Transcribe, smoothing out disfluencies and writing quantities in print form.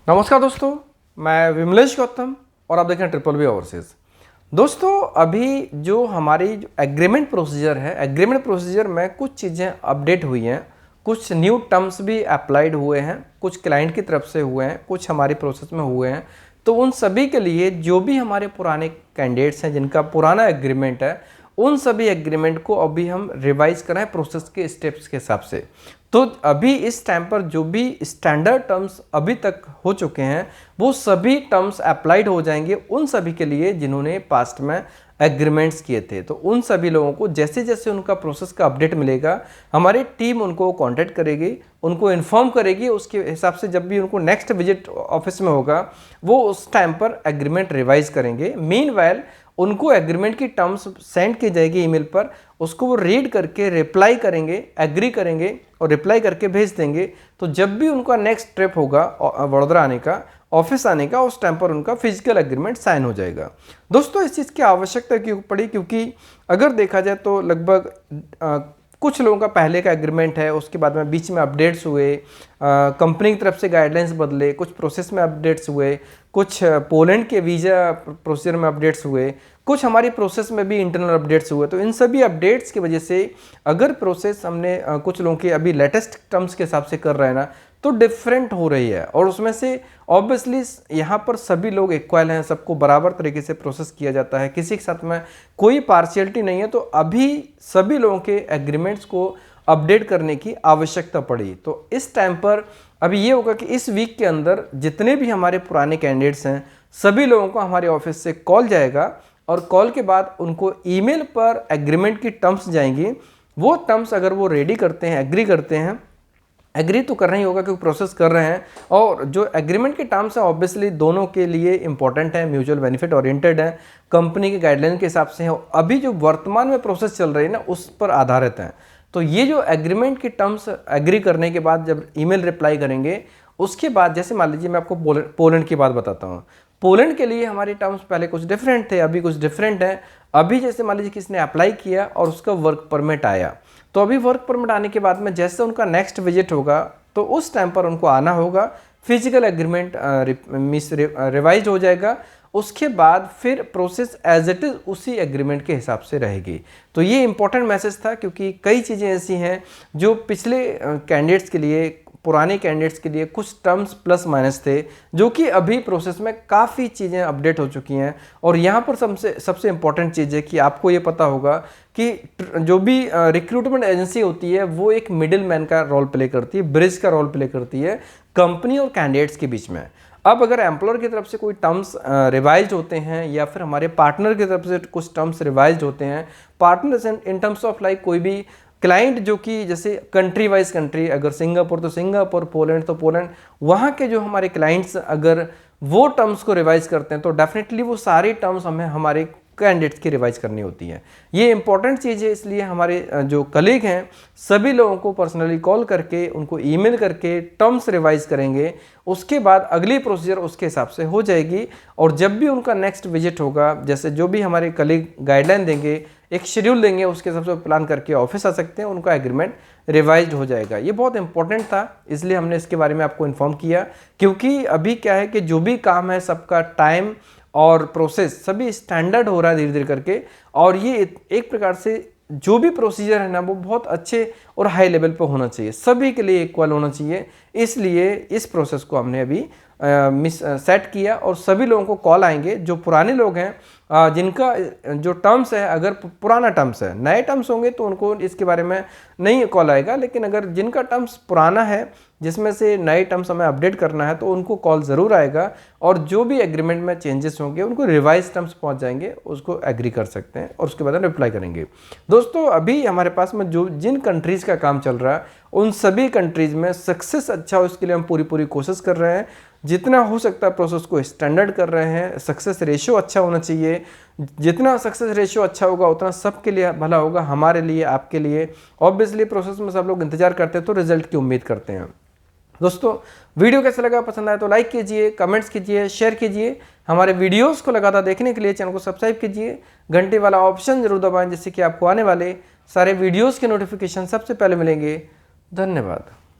नमस्कार दोस्तों, मैं विमलेश गौतम और आप देख रहे हैं ट्रिपल बी ओवरसीज। दोस्तों, अभी जो हमारी एग्रीमेंट प्रोसीजर है, एग्रीमेंट प्रोसीजर में कुछ चीज़ें अपडेट हुई हैं, कुछ न्यू टर्म्स भी अप्लाइड हुए हैं, कुछ क्लाइंट की तरफ से हुए हैं, कुछ हमारी प्रोसेस में हुए हैं। तो उन सभी के लिए जो भी हमारे पुराने कैंडिडेट्स हैं जिनका पुराना एग्रीमेंट है, उन सभी एग्रीमेंट को अभी हम रिवाइज कर रहे हैं प्रोसेस के स्टेप्स के हिसाब से। तो अभी इस टाइम पर जो भी स्टैंडर्ड टर्म्स अभी तक हो चुके हैं वो सभी टर्म्स अप्लाइड हो जाएंगे उन सभी के लिए जिन्होंने पास्ट में एग्रीमेंट्स किए थे। तो उन सभी लोगों को जैसे जैसे उनका प्रोसेस का अपडेट मिलेगा, हमारी टीम उनको कांटेक्ट करेगी, उनको इन्फॉर्म करेगी। उसके हिसाब से जब भी उनको नेक्स्ट विजिट ऑफिस में होगा वो उस टाइम पर एग्रीमेंट रिवाइज करेंगे। मीनवाइल उनको एग्रीमेंट की टर्म्स सेंड की जाएगी ईमेल पर, उसको वो रीड करके रिप्लाई करेंगे, एग्री करेंगे और रिप्लाई करके भेज देंगे। तो जब भी उनका नेक्स्ट ट्रिप होगा वडोदरा आने का, ऑफिस आने का, उस टाइम पर उनका फिजिकल एग्रीमेंट साइन हो जाएगा। दोस्तों, इस चीज़ की आवश्यकता क्यों पड़ी? क्योंकि अगर देखा जाए तो लगभग कुछ लोगों का पहले का एग्रीमेंट है, उसके बाद में बीच में अपडेट्स हुए, कंपनी की तरफ से गाइडलाइंस बदले, कुछ प्रोसेस में अपडेट्स हुए, कुछ पोलैंड के वीज़ा प्रोसीजर में अपडेट्स हुए, कुछ हमारी प्रोसेस में भी इंटरनल अपडेट्स हुए। तो इन सभी अपडेट्स की वजह से अगर प्रोसेस हमने कुछ लोगों के अभी लेटेस्ट टर्म्स के हिसाब से कर रहे हैं ना, तो डिफरेंट हो रही है। और उसमें से ऑब्वियसली यहाँ पर सभी लोग इक्वल हैं, सबको बराबर तरीके से प्रोसेस किया जाता है, किसी के साथ में कोई पार्शियलिटी नहीं है। तो अभी सभी लोगों के एग्रीमेंट्स को अपडेट करने की आवश्यकता पड़ी। तो इस टाइम पर अभी ये होगा कि इस वीक के अंदर जितने भी हमारे पुराने कैंडिडेट्स हैं सभी लोगों को हमारे ऑफिस से कॉल जाएगा और कॉल के बाद उनको ईमेल पर एग्रीमेंट की टर्म्स जाएंगी। वो टर्म्स अगर वो रेडी करते हैं, एग्री करते हैं, एग्री तो करना ही होगा क्योंकि प्रोसेस कर रहे हैं। और जो एग्रीमेंट के टर्म्स हैं ऑब्वियसली दोनों के लिए इंपॉर्टेंट है, म्यूचुअल बेनिफिट ओरिएंटेड है, कंपनी के गाइडलाइन के हिसाब से है। अभी जो वर्तमान में प्रोसेस चल रही है ना उस पर आधारित है। तो ये जो एग्रीमेंट की टर्म्स एग्री करने के बाद जब ईमेल रिप्लाई करेंगे, उसके बाद जैसे मान लीजिए मैं आपको पोलैंड की बात बताता हूँ। पोलैंड के लिए हमारी टर्म्स पहले कुछ डिफरेंट थे, अभी कुछ डिफरेंट है। अभी जैसे मान लीजिए किसी ने अप्लाई किया और उसका वर्क परमिट आया, तो अभी वर्क परमिट आने के बाद में जैसे उनका नेक्स्ट विजिट होगा तो उस टाइम पर उनको आना होगा, फिजिकल एग्रीमेंट रिवाइज हो जाएगा। उसके बाद फिर प्रोसेस एज इट इज़ उसी एग्रीमेंट के हिसाब से रहेगी। तो ये इंपॉर्टेंट मैसेज था क्योंकि कई चीज़ें ऐसी हैं जो पिछले कैंडिडेट्स के लिए, पुराने कैंडिडेट्स के लिए कुछ टर्म्स प्लस माइनस थे जो कि अभी प्रोसेस में काफ़ी चीज़ें अपडेट हो चुकी हैं। और यहाँ पर सबसे इम्पॉर्टेंट चीज़ है कि आपको ये पता होगा कि जो भी रिक्रूटमेंट एजेंसी होती है वो एक मिडिल मैन का रोल प्ले करती है, ब्रिज का रोल प्ले करती है कंपनी और कैंडिडेट्स के बीच में। अब अगर एम्प्लॉयर की तरफ से कोई टर्म्स रिवाइज होते हैं या फिर हमारे पार्टनर की तरफ से कुछ टर्म्स रिवाइज होते हैं, partners in terms of like कोई भी क्लाइंट जो कि जैसे कंट्री वाइज कंट्री, अगर सिंगापुर तो सिंगापुर, पोलैंड तो पोलैंड, वहाँ के जो हमारे क्लाइंट्स अगर वो टर्म्स को रिवाइज करते हैं तो डेफिनेटली वो सारी टर्म्स हमें हमारे कैंडिडेट्स की रिवाइज करनी होती है। ये इंपॉर्टेंट चीज़ है, इसलिए हमारे जो कलीग हैं सभी लोगों को पर्सनली कॉल करके उनको ईमेल करके टर्म्स रिवाइज करेंगे। उसके बाद अगली प्रोसीजर उसके हिसाब से हो जाएगी। और जब भी उनका नेक्स्ट विजिट होगा, जैसे जो भी हमारे कलीग गाइडलाइन देंगे, एक शेड्यूल देंगे, उसके हिसाब से प्लान करके ऑफिस आ सकते हैं, उनका एग्रीमेंट रिवाइज हो जाएगा। ये बहुत इंपॉर्टेंट था, इसलिए हमने इसके बारे में आपको इन्फॉर्म किया। क्योंकि अभी क्या है कि जो भी काम है सबका टाइम और प्रोसेस सभी स्टैंडर्ड हो रहा है धीरे धीरे करके। और ये एक प्रकार से जो भी प्रोसीजर है ना वो बहुत अच्छे और हाई लेवल पे होना चाहिए, सभी के लिए इक्वल होना चाहिए। इसलिए इस प्रोसेस को हमने अभी सेट किया और सभी लोगों को कॉल आएंगे। जो पुराने लोग हैं जिनका जो टर्म्स है, अगर पुराना टर्म्स है, नए टर्म्स होंगे तो उनको इसके बारे में नहीं कॉल आएगा। लेकिन अगर जिनका टर्म्स पुराना है जिसमें से नए टर्म्स हमें अपडेट करना है तो उनको कॉल ज़रूर आएगा। और जो भी एग्रीमेंट में चेंजेस होंगे उनको रिवाइज टर्म्स पहुंच जाएंगे, उसको एग्री कर सकते हैं और उसके बाद रिप्लाई करेंगे। दोस्तों, अभी हमारे पास में जो जिन कंट्रीज़ का काम चल रहा है उन सभी कंट्रीज़ में सक्सेस अच्छा हो इसके लिए हम पूरी कोशिश कर रहे हैं। जितना हो सकता है प्रोसेस को स्टैंडर्ड कर रहे हैं। सक्सेस रेशियो अच्छा होना चाहिए, जितना सक्सेस रेशियो अच्छा होगा उतना सबके लिए भला होगा, हमारे लिए, आपके लिए। ऑब्वियसली प्रोसेस में सब लोग इंतजार करते हैं तो रिजल्ट की उम्मीद करते हैं। दोस्तों, वीडियो कैसा लगा, पसंद आया तो लाइक कीजिए, कमेंट्स कीजिए, शेयर कीजिए। हमारे वीडियोस को लगातार देखने के लिए चैनल को सब्सक्राइब कीजिए, घंटे वाला ऑप्शन जरूर दबाएं जिससे कि आपको आने वाले सारे वीडियोस के नोटिफिकेशन सबसे पहले मिलेंगे। धन्यवाद।